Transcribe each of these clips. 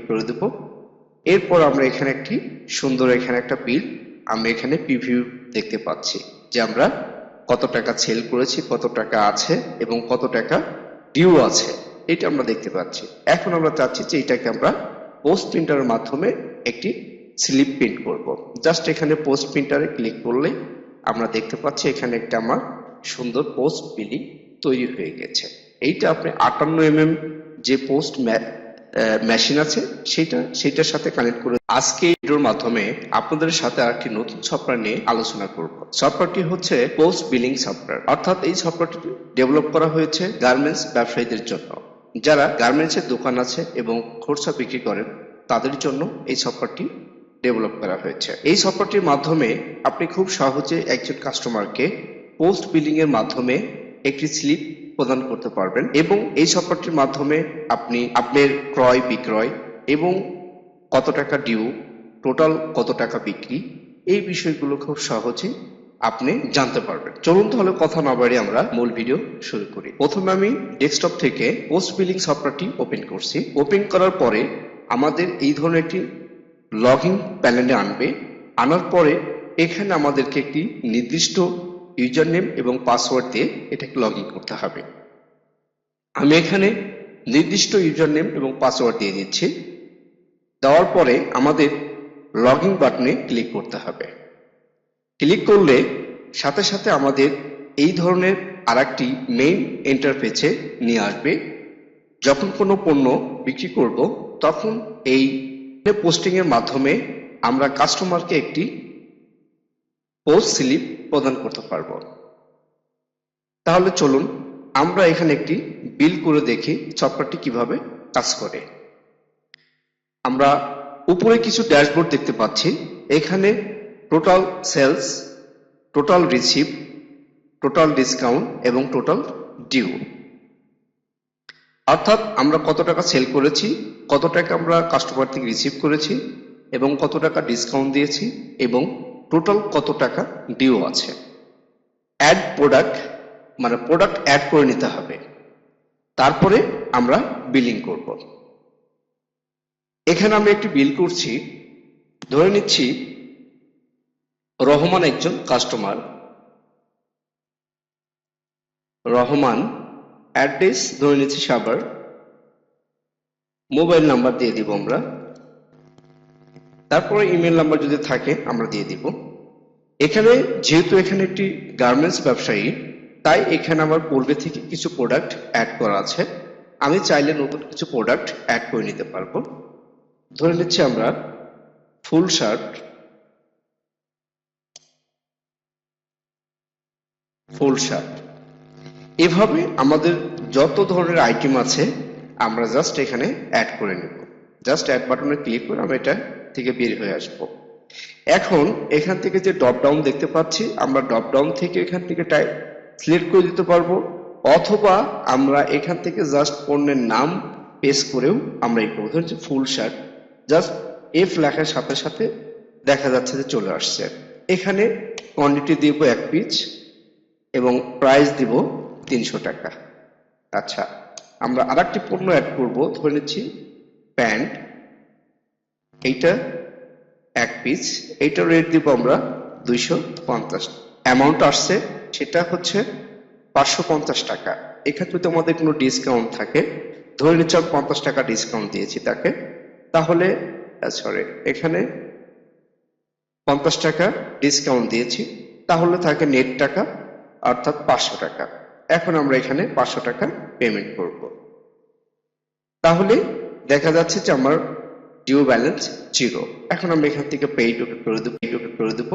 করে দেব। এরপর আমরা এখানে একটি সুন্দর এখানে একটা বিল আমরা এখানে প্রিভিউ দেখতে পাচ্ছি যে আমরা কত টাকা সেল করেছি, কত টাকা আছে এবং কত টাকা ডিউ আছে, এটা আমরা দেখতে পাচ্ছি। এখন আমরা চাচ্ছি যে এটাকে আমরা পোস্ট প্রিন্টারের মাধ্যমে একটি স্লিপ প্রিন্ট করব। জাস্ট এখানে পোস্ট প্রিন্টারে ক্লিক করলে আমরা দেখতে পাচ্ছি এখানে একটা আমার সুন্দর পোস্ট বিলিং তৈরি হয়ে গেছে। এইটা আপনি 58 যে পোস্ট মেশিন আছে সেটার সাথে কানেক্ট করে আজকে এই ভিডিওর মাধ্যমে আপনাদের সাথে আরেকটি নতুন সফটওয়্যার নিয়ে আলোচনা করব। সফটওয়্যারটি হচ্ছে পোস্ট বিলিং সফটওয়্যার, অর্থাৎ এই সফটওয়্যারটি ডেভেলপ করা হয়েছে গার্মেন্টস ব্যবসায়ীদের জন্য। যারা গার্মেন্টসের দোকান আছে এবং খুচরা বিক্রি করেন তাদের জন্য এই সফটওয়্যারটি ডেভেলপ করা হয়েছে। এই সফটওয়্যারটির মাধ্যমে আপনি খুব সহজে একজন কাস্টমারকে পোস্ট বিলিং এর মাধ্যমে একটি স্লিপ প্রদান করতে পারবেন এবং এই সফটওয়্যারটির মাধ্যমে আপনি আপনার ক্রয় বিক্রয় এবং কত টাকা ডিউ, টোটাল কত টাকা বিক্রি, এই বিষয়গুলো খুব সহজে আপনি জানতে পারবেন। চলুন তাহলে কথা না বাড়িয়ে আমরা মূল ভিডিও শুরু করি। প্রথমে আমি ডেস্কটপ থেকে পোস্ট বিলিং সফটওয়্যারটি ওপেন করছি। ওপেন করার পরে আমাদের এই ধরনের একটি লগইন প্যানেলে আনবে। আনার পরে এখানে আমাদেরকে একটি নির্দিষ্ট ইউজার নেম এবং পাসওয়ার্ড দিয়ে এটাকে লগ ইন করতে হবে। আমি এখানে নির্দিষ্ট ইউজার নেম এবং পাসওয়ার্ড দিয়ে দিচ্ছি। দেওয়ার পরে আমাদের লগ ইন বাটনে ক্লিক করতে হবে। ক্লিক করলে সাথে সাথে আমাদের এই ধরনের আরেকটি মেইন ইন্টারফেসে নিয়ে আসবে। যখন কোনো পণ্য বিক্রি করব তখন এই পোস্টিং এর মাধ্যমে আমরা কাস্টমারকে একটি পোস্ট স্লিপ প্রদান করতে পারব। তাহলে চলুন আমরা এখানে একটি বিল করে দেখি সফটওয়্যারটি কিভাবে কাজ করে। আমরা উপরে কিছু ড্যাশবোর্ড দেখতে পাচ্ছি। এখানে total sales, total receive, total discount এবং টোটাল ডিউ, অর্থাৎ আমরা কত টাকা সেল করেছি, কত টাকা আমরা কাস্টমার থেকে রিসিভ করেছি এবং কত টাকা ডিসকাউন্ট দিয়েছি এবং টোটাল কত টাকা ডিউ আছে। অ্যাড প্রোডাক্ট মানে প্রোডাক্ট অ্যাড করে নিতে হবে, তারপরে আমরা বিলিং করব। এখানে আমি একটি বিল করছি, ধরে নিচ্ছি রহমান একজন কাস্টমার। রহমান, অ্যাড্রেস ধরে নিচ্ছি সাভার, মোবাইল নাম্বার দিয়ে দিব আমরা, তারপরে ইমেল নাম্বার যদি থাকে আমরা দিয়ে দিব। এখানে যেহেতু এখানে একটি গার্মেন্টস ব্যবসায়ী, তাই এখানে আমার পূর্বে থেকে কিছু প্রোডাক্ট অ্যাড করা আছে। আমি চাইলে নতুন কিছু প্রোডাক্ট অ্যাড করে নিতে পারবো। ধরে নিচ্ছি আমরা ফুল শার্ট, এভাবে আমাদের যত ধরনের আইটেম আছে আমরা জাস্ট এখানে অ্যাড করে নেব। জাস্ট অ্যাড বাটনে ক্লিক করে আমরা এটা থেকে বের হয়ে আসবো। এখন এখান থেকে যে ড্রপ ডাউন দেখতে পাচ্ছি, আমরা ড্রপ ডাউন থেকে এখান থেকে সিলেক্ট করে দিতে পারবো, অথবা আমরা এখান থেকে জাস্ট পণ্যের নাম পেস্ট করেও আমরা এই করবো। ধরুন ফুল শার্ট, জাস্ট এফ লেখার সাথে সাথে দেখা যাচ্ছে যে চলে আসছে। এখানে কোয়ান্টিটি দিব 1 পিস এবং প্রাইস দিব 300 টাকা। আচ্ছা, আমরা আরেকটি পণ্য অ্যাড করব, ধরে নিচ্ছি প্যান্ট, এইটা 1 পিস, এইটার রেট দিব আমরা 250। অ্যামাউন্ট আসছে সেটা হচ্ছে 550 টাকা। এখানে যদি আমাদের কোনো ডিসকাউন্ট থাকে, ধরে নিচ্ছি আমি 50 টাকা ডিসকাউন্ট দিয়েছি তাকে, তাহলে সরি এখানে 50 টাকা ডিসকাউন্ট দিয়েছি, তাহলে থাকে নেট টাকা অর্থাৎ 500 টাকা। এখন আমরা এখানে 500 টাকা পেমেন্ট করব। তাহলে দেখা যাচ্ছে যে আমার ডিউ ব্যালেন্স 0। এখন আমরা এখান থেকে পেইড ওকে করে দেব।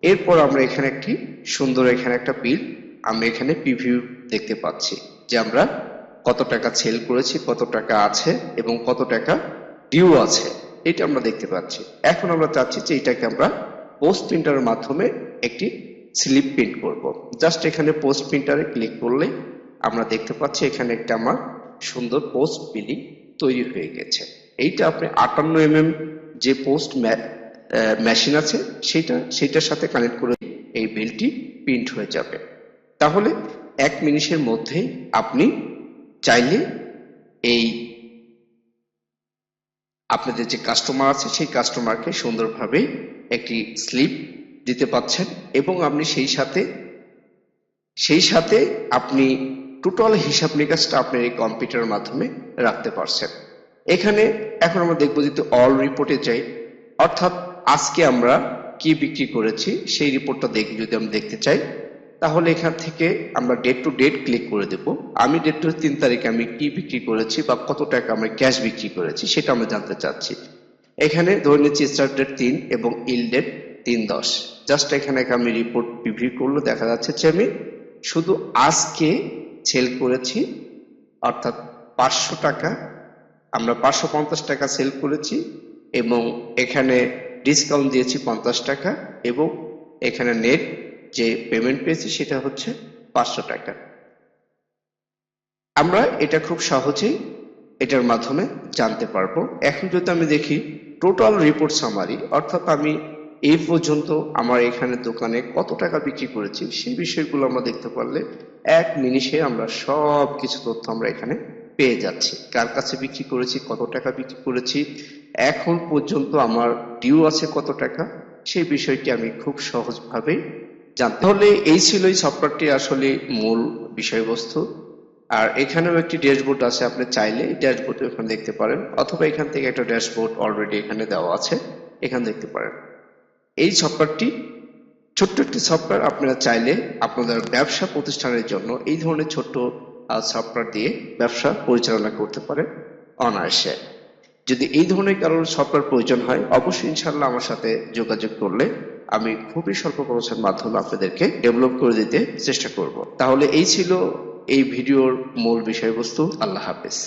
এরপর আমরা এখানে একটি সুন্দর এখানে একটা বিল আমরা এখানে প্রিভিউ দেখতে পাচ্ছি যে আমরা কত টাকা সেল করেছি, কত টাকা আছে এবং কত টাকা ডিউ আছে, এটা আমরা দেখতে পাচ্ছি। এখন আমরা চাচ্ছি যে এটাকে আমরা পোস্ট প্রিন্টারের মাধ্যমে একটি স্লিপ প্রিন্ট করব। জাস্ট এখানে পোস্ট প্রিন্টারে ক্লিক করলে আমরা দেখতে পাচ্ছি এখানে একটা আমার সুন্দর পোস্ট বিলিং তৈরি হয়ে গেছে। এইটা আপনি 58 যে পোস্ট মেশিন আছে সেটার সাথে কানেক্ট করে এই বিলটি প্রিন্ট হয়ে যাবে। তাহলে 1 মিনিটের মধ্যেই আপনি চাইলে এই আপনাদের যে কাস্টমার আছে সেই কাস্টমারকে সুন্দরভাবে একটি স্লিপ দিতে পাচ্ছেন এবং আপনি সেই সাথে আপনি টোটাল হিসাব নিকাশটা আপনার এই কম্পিউটারের মাধ্যমে রাখতে পারছেন। এখানে এখন আমরা দেখবো যদি অল রিপোর্টে যাই, অর্থাৎ আজকে আমরা কি বিক্রি করেছি সেই রিপোর্টটা যদি আমরা দেখতে চাই, তাহলে এখান থেকে আমরা ডেট টু ডেট ক্লিক করে দেব। আমি ডেট টু 3 তারিখে আমি কি বিক্রি করেছি বা কত টাকা আমরা ক্যাশ বিক্রি করেছি সেটা আমরা জানতে চাচ্ছি। এখানে ধরে নিচ্ছি স্টার্ট ডেট 3 এবং ইল ডেট 3/10। জাস্ট এখানে আমি রিপোর্ট প্রিভিউ করলে দেখা যাচ্ছে যে আমি শুধু আজকে সেল করেছি, অর্থাৎ 500 টাকা, আমরা 550 টাকা সেল করেছি এবং এখানে ডিসকাউন্ট দিয়েছি 50 টাকা এবং এখানে নেট যে পেমেন্ট পেয়েছি সেটা হচ্ছে 500 টাকা। আমরা এটা খুব সহজেই এটার মাধ্যমে জানতে পারবো। এখন যদি আমি দেখি টোটাল রিপোর্ট সামারি, অর্থাৎ আমি এই পর্যন্ত আমার এখানে দোকানে কত টাকা বিক্রি করেছি সেই বিষয়গুলো আমরা দেখতে পারলে এক মিনিটে আমরা সব কিছু তথ্য আমরা এখানে পেয়ে যাচ্ছি। কার কাছে বিক্রি করেছি, কত টাকা বিক্রি করেছি, এখন পর্যন্ত আমার ডিউ আছে কত টাকা, সেই বিষয়টি আমি খুব সহজভাবে জানতে। তাহলে এই ছিল এই সফটওয়্যারটি আসলে মূল বিষয়বস্তু। আর এখানেও একটি ড্যাশবোর্ড আছে, আপনি চাইলে এই ড্যাশবোর্ড এখানে দেখতে পারেন, অথবা এখান থেকে একটা ড্যাশবোর্ড অলরেডি এখানে দেওয়া আছে, এখানে দেখতে পারেন। এই সফটওয়্যারটি ছোট্ট একটি সফটওয়্যার, আপনারা চাইলে আপনাদের ব্যবসা প্রতিষ্ঠানের জন্য এই ধরনের ছোট্ট সফটওয়্যার দিয়ে ব্যবসা পরিচালনা করতে পারেন অনায়াসে। যদি এই ধরনের কারোর সফটওয়্যার প্রয়োজন হয় অবশ্যই ইনশাল্লাহ আমার সাথে যোগাযোগ করলে আমি খুবই স্বল্প খরচের মাধ্যমে আপনাদেরকে ডেভেলপ করে দিতে চেষ্টা করব। তাহলে এই ছিল এই ভিডিওর মূল বিষয়বস্তু। আল্লাহ হাফেজ।